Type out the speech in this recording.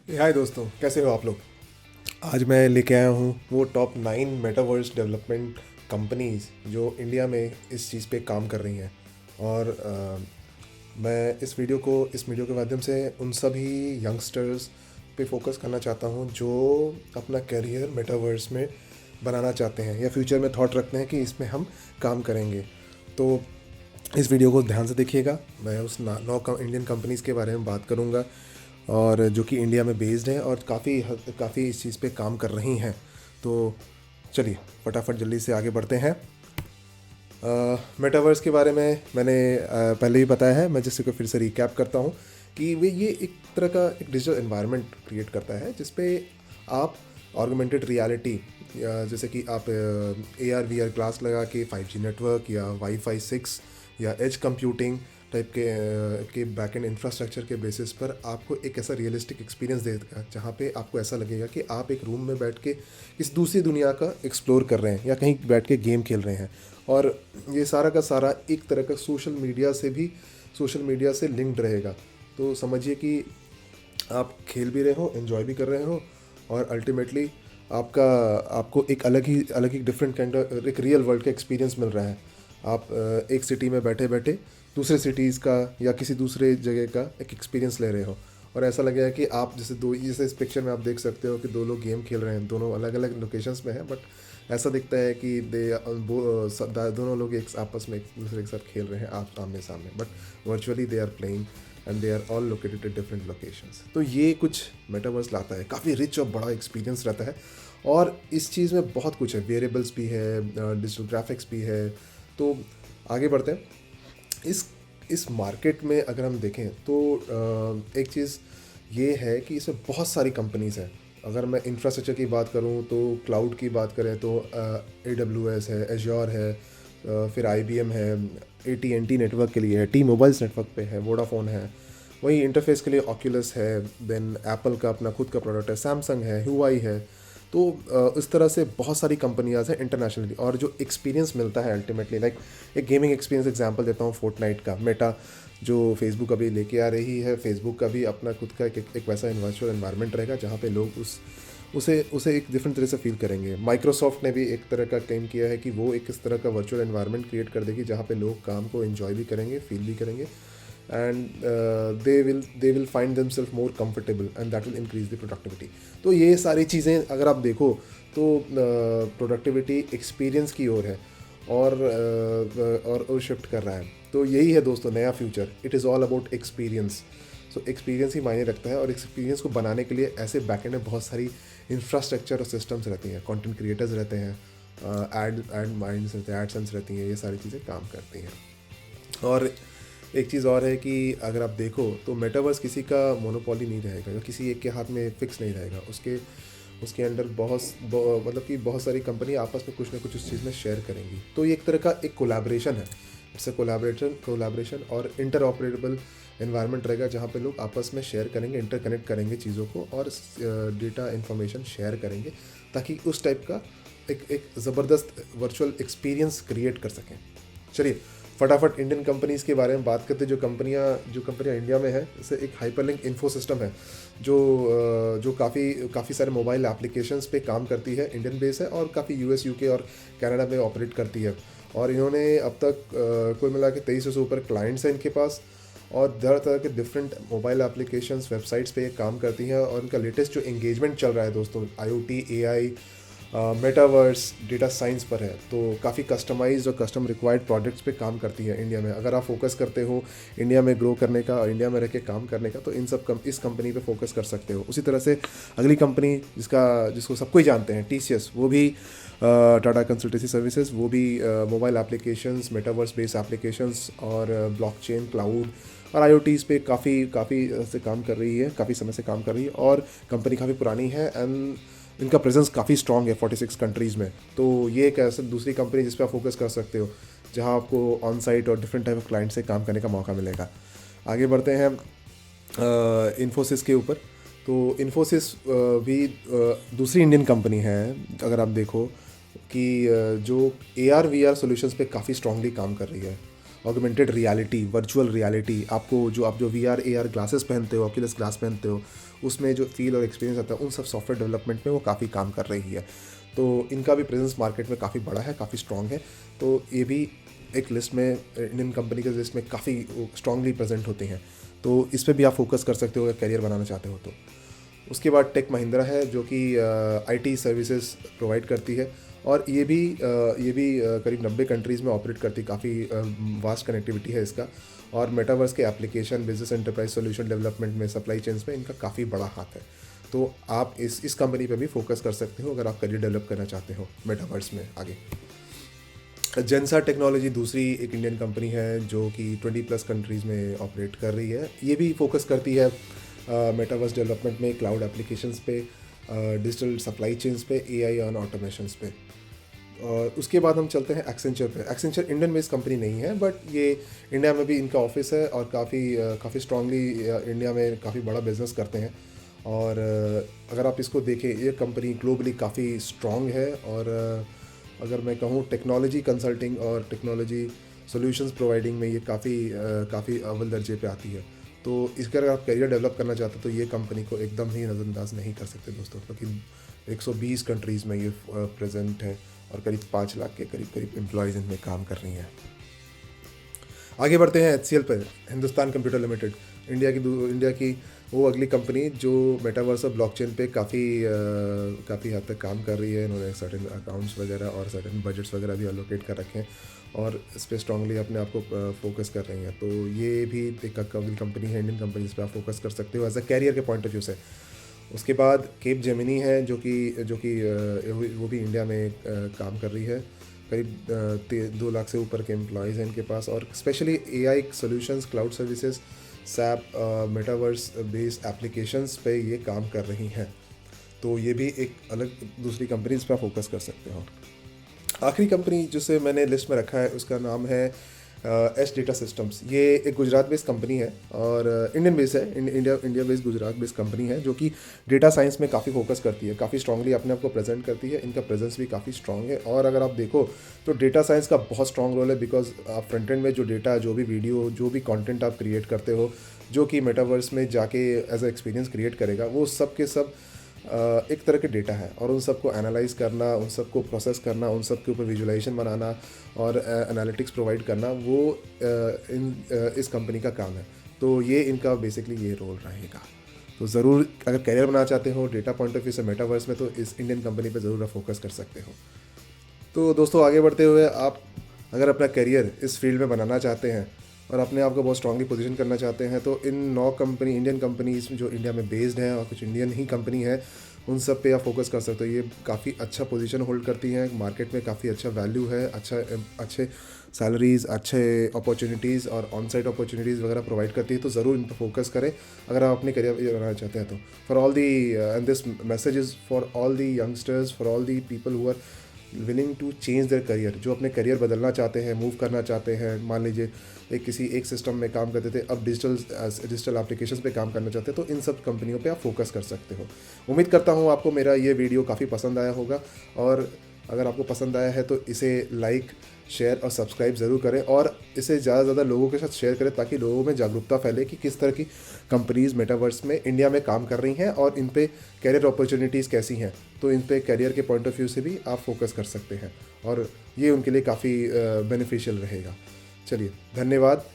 हाय दोस्तों, कैसे हो आप लोग। आज मैं लेके आया हूँ वो टॉप 9 मेटावर्स डेवलपमेंट कंपनीज़ जो इंडिया में इस चीज़ पे काम कर रही हैं। और मैं इस वीडियो के माध्यम से उन सभी यंगस्टर्स पे फोकस करना चाहता हूँ जो अपना करियर मेटावर्स में बनाना चाहते हैं या फ्यूचर में थॉट रखते हैं कि इसमें हम काम करेंगे। तो इस वीडियो को ध्यान से देखिएगा। मैं उस 9 इंडियन कंपनीज़ के बारे में बात करूँगा और जो कि इंडिया में बेस्ड हैं और काफ़ी इस चीज़ पे काम कर रही हैं। तो चलिए फटाफट जल्दी से आगे बढ़ते हैं। मेटावर्स के बारे में मैंने पहले ही बताया है, मैं जिसको फिर से रिकैप करता हूँ कि वे ये एक तरह का एक डिजिटल एनवायरनमेंट क्रिएट करता है जिसपे आप ऑगमेंटेड रियलिटी या जैसे कि आप AR VR ग्लास लगा के 5G नेटवर्क या वाईफाई 6 या एज कंप्यूटिंग टाइप के बैकएंड इंफ्रास्ट्रक्चर के बेसिस पर आपको एक ऐसा रियलिस्टिक एक्सपीरियंस देगा जहाँ पे आपको ऐसा लगेगा कि आप एक रूम में बैठ के किसी दूसरी दुनिया का एक्सप्लोर कर रहे हैं या कहीं बैठ के गेम खेल रहे हैं। और ये सारा का सारा एक तरह का सोशल मीडिया से लिंक्ड रहेगा। तो समझिए कि आप खेल भी रहे हो, एंजॉय भी कर रहे हो और अल्टीमेटली आपका आपको एक अलग ही डिफरेंट काइंड एक रियल वर्ल्ड का एक्सपीरियंस मिल रहा है। आप एक सिटी में बैठे बैठे दूसरे सिटीज़ का या किसी दूसरे जगह का एक एक्सपीरियंस ले रहे हो और ऐसा लगेगा कि आप जैसे इस पिक्चर में आप देख सकते हो कि दो लोग गेम खेल रहे हैं, दोनों अलग अलग लोकेशंस में हैं, बट ऐसा दिखता है कि दोनों लोग एक आपस में एक दूसरे के साथ खेल रहे हैं आप आमने सामने, but virtually they are playing and they are all located at different locations. तो ये कुछ मेटावर्स लाता है, काफ़ी रिच और बड़ा एक्सपीरियंस रहता है। और इस चीज़ में बहुत कुछ है, वेरिएबल्स भी है, डिजिटल ग्राफिक्स भी है। तो आगे बढ़ते हैं। इस मार्केट में अगर हम देखें तो एक चीज़ ये है कि इसमें बहुत सारी कंपनीज़ हैं। अगर मैं इंफ्रास्ट्रक्चर की बात करूं तो क्लाउड की बात करें तो AWS है, एज्योर है, फिर IBM है, AT&T नेटवर्क के लिए है, टी मोबाइल्स नेटवर्क पे है, वोडाफोन है। वहीं इंटरफेस के लिए ऑक्यूलस है, देन एप्पल का अपना खुद का प्रोडक्ट है, सैमसंग है, हुआई है। तो इस तरह से बहुत सारी कंपनियाज हैं इंटरनेशनली। और जो एक्सपीरियंस मिलता है अल्टीमेटली, लाइक एक गेमिंग एक्सपीरियंस एग्जांपल देता हूँ फोर्टनाइट का। मेटा जो फेसबुक अभी लेके आ रही है, फेसबुक का भी अपना खुद का एक वैसा वर्चुअल एनवायरनमेंट रहेगा जहाँ पे लोग उसे एक डिफरेंट तरह से फील करेंगे। माइक्रोसॉफ्ट ने भी एक तरह का क्लेम किया है कि वो एक इस तरह का वर्चुअल एनवायरनमेंट क्रिएट कर देगी जहाँ पे लोग काम को एंजॉय भी करेंगे, फील भी करेंगे, and they will find themselves more comfortable and that will increase the productivity। तो ये सारी चीज़ें अगर आप देखो तो प्रोडक्टिविटी एक्सपीरियंस की ओर है और शिफ्ट कर रहा है। तो यही है दोस्तों नया future. It is all about experience. So experience ही मायने रखता है और एक्सपीरियंस को बनाने के लिए ऐसे बैकएंड में बहुत सारी इंफ्रास्ट्रक्चर और सिस्टम्स रहती हैं, कंटेंट क्रिएटर्स रहते हैं, एड माइंड्स रहते हैं, एडसेंस रहती हैं, ये सारी चीज़ें काम करती हैं। और एक चीज़ और है कि अगर आप देखो तो मेटावर्स किसी का मोनोपोली नहीं रहेगा या किसी एक के हाथ में फिक्स नहीं रहेगा। उसके अंडर मतलब कि बहुत सारी कंपनी आपस में कुछ ना कुछ उस चीज़ में शेयर करेंगी। तो ये एक तरह का एक कोलैबोरेशन है। इससे कोलैबोरेशन और इंटर ऑपरेटेबल एनवायरनमेंट रहेगा जहाँ पे लोग आपस में शेयर करेंगे, इंटरकनेक्ट करेंगे चीज़ों को और डेटा इन्फॉर्मेशन शेयर करेंगे ताकि उस टाइप का एक ज़बरदस्त वर्चुअल एक्सपीरियंस क्रिएट कर सकें। चलिए फटाफट इंडियन कंपनीज़ के बारे में बात करते हैं। जो कंपनियां इंडिया में है, जैसे एक हाइपरलिंक इन्फो सिस्टम है जो काफ़ी सारे मोबाइल एप्लीकेशंस पे काम करती है, इंडियन बेस है और काफ़ी US UK और कनाडा में ऑपरेट करती है। और इन्होंने अब तक कुल मिला के 2300 से ऊपर क्लाइंट्स हैं इनके पास और तरह तरह के डिफरेंट मोबाइल एप्लीकेशंस वेबसाइट्स पे ये काम करती हैं। और इनका लेटेस्ट जो एंगेजमेंट चल रहा है दोस्तों, IoT AI metaverse data science पर है। तो काफ़ी कस्टमाइज्ड और कस्टम रिक्वायर्ड प्रोडक्ट्स पे काम करती है इंडिया में। अगर आप फोकस करते हो इंडिया में ग्रो करने का और इंडिया में रह के काम करने का तो इस कंपनी पे फोकस कर सकते हो। उसी तरह से अगली कंपनी जिसको सबको ही जानते हैं, TCS, वो भी टाटा कंसल्टेंसी सर्विसेज, वो भी mobile applications, metaverse based applications और ब्लॉकचेन, क्लाउड और IoTs पे काफ़ी से काम कर रही है, काफ़ी समय से काम कर रही है। और कंपनी काफ़ी पुरानी है एंड इनका प्रेजेंस काफ़ी स्ट्रॉन्ग है 46 कंट्रीज़ में। तो ये एक ऐसा दूसरी कंपनी जिस पर आप फोकस कर सकते हो जहां आपको ऑन साइट और डिफरेंट टाइप ऑफ क्लाइंट से काम करने का मौका मिलेगा। आगे बढ़ते हैं इन्फोसिस के ऊपर। तो इन्फोसिस भी दूसरी इंडियन कंपनी है। अगर आप देखो कि जो AR VR सॉल्यूशंस पे काफ़ी स्ट्रांगली काम कर रही है ऑगमेंटेड रियलिटी, वर्चुअल रियलिटी, आपको जो आप जो VR AR ग्लासेस पहनते हो, ऑक्यूलस ग्लास पहनते हो, उसमें जो फील और एक्सपीरियंस आता है, उन सब सॉफ्टवेयर डेवलपमेंट में वो काफ़ी काम कर रही है। तो इनका भी प्रेजेंस मार्केट में काफ़ी बड़ा है, काफ़ी स्ट्रॉन्ग है। तो ये भी एक लिस्ट में, इंडियन कंपनी के लिस्ट में काफ़ी स्ट्रांगली प्रेजेंट होती हैं। तो इस पे भी आप फोकस कर सकते हो अगर करियर बनाना चाहते हो तो। उसके बाद टेक महिंद्रा है, जो कि IT सर्विसेज प्रोवाइड करती है, और ये भी करीब 90 कंट्रीज़ में ऑपरेट करती है। काफ़ी वास्ट कनेक्टिविटी है इसका, और मेटावर्स के application, business enterprise solution development में, सप्लाई चेन्स में इनका काफ़ी बड़ा हाथ है। तो आप इस कंपनी पे भी फोकस कर सकते हो अगर आप करियर डेवलप करना चाहते हो मेटावर्स में आगे। जेंसा टेक्नोलॉजी दूसरी एक इंडियन कंपनी है जो कि 20+ कंट्रीज़ में ऑपरेट कर रही है। ये भी फोकस करती है मेटावर्स डेवलपमेंट में, क्लाउड एप्लीकेशंस पे, डिजिटल सप्लाई चेन्स पे, AI और ऑटोमेशंस पे। और उसके बाद हम चलते हैं एक्सेंचर पे। एक्सेंचर इंडियन बेस्ड कंपनी नहीं है, बट ये इंडिया में भी इनका ऑफिस है, और काफ़ी स्ट्रांगली इंडिया में काफ़ी बड़ा बिजनेस करते हैं। और अगर आप इसको देखें, ये कंपनी ग्लोबली काफ़ी स्ट्रांग है, और अगर मैं कहूँ टेक्नोलॉजी कंसल्टिंग और टेक्नोलॉजी सॉल्यूशंस प्रोवाइडिंग में ये काफ़ी अव्वल दर्जे पे आती है। तो इसका अगर आप करियर डेवलप करना चाहते हो तो ये कंपनी को एकदम ही नज़रअंदाज नहीं कर सकते दोस्तों, क्योंकि 120 कंट्रीज़ में ये प्रेजेंट है, और करीब 5 लाख के करीब एम्प्लॉयज़ इनमें काम कर रही हैं। आगे बढ़ते हैं HCL पर, हिंदुस्तान कंप्यूटर लिमिटेड, इंडिया की वो अगली कंपनी जो मेटावर्स और ब्लॉकचेन पे काफ़ी हद तक काम कर रही है। इन्होंने सर्टेन अकाउंट्स वगैरह और सर्टेन बजट्स वगैरह भी अलोकेट कर रखे हैं, और इस पर स्ट्रांगली अपने आप को फोकस कर रही हैं। तो ये भी एक अगली कंपनी है, इंडियन कंपनी, इस पर आप फोकस कर सकते हो एज अ कैरियर के पॉइंट ऑफ व्यू से। उसके बाद केप जेमिनी है, जो कि वो भी इंडिया में काम कर रही है। करीब 2 लाख से ऊपर के एम्प्लॉयज़ हैं इनके पास, और specially AI solutions, cloud services, SAP, metaverse based applications पे ये काम कर रही हैं। तो ये भी एक अलग दूसरी कंपनी, इस पर फोकस कर सकते हो। आखिरी कंपनी जिसे मैंने लिस्ट में रखा है उसका नाम है एस डेटा सिस्टम्स। ये एक गुजरात बेस्ड कंपनी है, और इंडियन बेस्ड है, India based Gujarat based company है, जो कि डेटा साइंस में काफ़ी फोकस करती है, काफ़ी स्ट्रांगली अपने आप को प्रेजेंट करती है। इनका प्रेजेंस भी काफ़ी स्ट्रांग है, और अगर आप देखो तो डेटा साइंस का बहुत स्ट्रांग रोल है, बिकॉज आप फ्रंट एंड में जो डेटा, जो भी वीडियो, जो भी कंटेंट आप क्रिएट करते हो, जो कि मेटावर्स में जाके एज अ एक्सपीरियंस क्रिएट करेगा, वो सब के सब एक तरह के डेटा है, और उन सबको एनालाइज करना, उन सबको प्रोसेस करना, उन सब के ऊपर विजुलाइजेशन बनाना और एनालिटिक्स प्रोवाइड करना, वो इस कंपनी का काम है। तो ये इनका बेसिकली ये रोल रहेगा। तो ज़रूर अगर करियर बनाना चाहते हो डेटा पॉइंट ऑफ व्यू से मेटावर्स में, तो इस इंडियन कंपनी पे ज़रूर फोकस कर सकते हो। तो दोस्तों आगे बढ़ते हुए, आप अगर अपना करियर इस फील्ड में बनाना चाहते हैं और अपने आप को बहुत स्ट्रांगली पोजीशन करना चाहते हैं, तो इन 9 कंपनी, इंडियन कंपनीज जो इंडिया में बेस्ड हैं और कुछ इंडियन ही कंपनी है, उन सब पे आप फोकस कर सकते हो। ये काफ़ी अच्छा पोजीशन होल्ड करती हैं मार्केट में, काफ़ी अच्छा वैल्यू है, अच्छे सैलरीज़, अच्छे अपॉर्चुनिटीज़ और ऑन साइट अपॉर्चुनिटीज़ वगैरह प्रोवाइड करती है। तो ज़रूर इन पर फोकस करें अगर आप अपने करियर बनाना चाहते हैं तो। For all the and this message is for all the youngsters, for all the people who are willing to change their career, जो अपने करियर बदलना चाहते हैं, मूव करना चाहते हैं। मान लीजिए एक सिस्टम में काम करते थे, अब डिजिटल एप्लीकेशंस पे काम करना चाहते हैं, तो इन सब कंपनियों पे आप फोकस कर सकते हो। उम्मीद करता हूँ आपको मेरा ये वीडियो काफ़ी पसंद आया होगा, और अगर आपको पसंद आया है तो इसे लाइक, शेयर और सब्सक्राइब ज़रूर करें, और इसे ज़्यादा से ज़्यादा लोगों के साथ शेयर करें, ताकि लोगों में जागरूकता फैले कि किस तरह की कंपनीज़ मेटावर्स में इंडिया में काम कर रही हैं, और इन पे कैरियर अपॉर्चुनिटीज़ कैसी हैं। तो इन पे कैरियर के पॉइंट ऑफ व्यू से भी आप फोकस कर सकते हैं, और ये उनके लिए काफ़ी बेनिफिशियल रहेगा। चलिए, धन्यवाद।